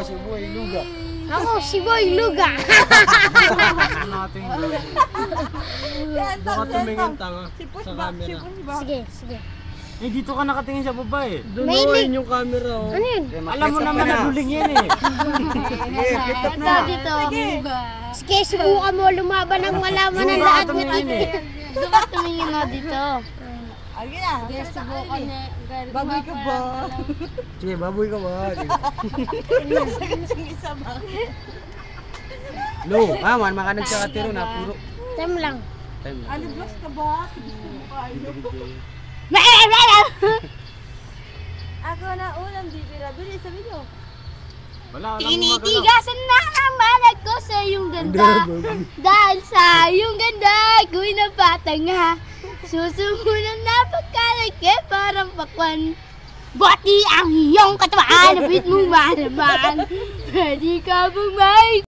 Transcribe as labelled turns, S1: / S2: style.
S1: si Boy Luga.
S2: Ako, si Boy Luga.
S1: Baka tumingin tanga sa camera.
S2: Sige, sige.
S1: Eh, dito ka nakatingin sa baba eh.
S3: Doon
S2: May
S3: mo
S2: link.
S3: yung camera oh.
S2: Ano yun?
S1: Alam mo naman na duling yan eh.
S2: Ito, dito. Sige, subukan mo lumaban ng malaman ng lahat na
S1: tumingin eh.
S2: Doon ka tumingin mo dito.
S4: Agi na.
S2: Sige, subukan na.
S4: Baboy ka ba?
S3: Sige, baboy ka ba?
S4: Sagang isa ba?
S3: Lo, man, maka nagkakatiro na puro.
S2: Time lang.
S3: Time lang.
S4: Ano, blogs ka ba? Ako na ulam, bibira. Bilis, sabi nyo.
S1: Wala,
S2: Tinitigasan na ang balat ko sa iyong ganda. Dahil sa iyong ganda, ako'y napatanga. Susungunan na pagkalaki parang pakwan. Bati ang iyong katawan, napit mong malaman. Pwede ka bumay.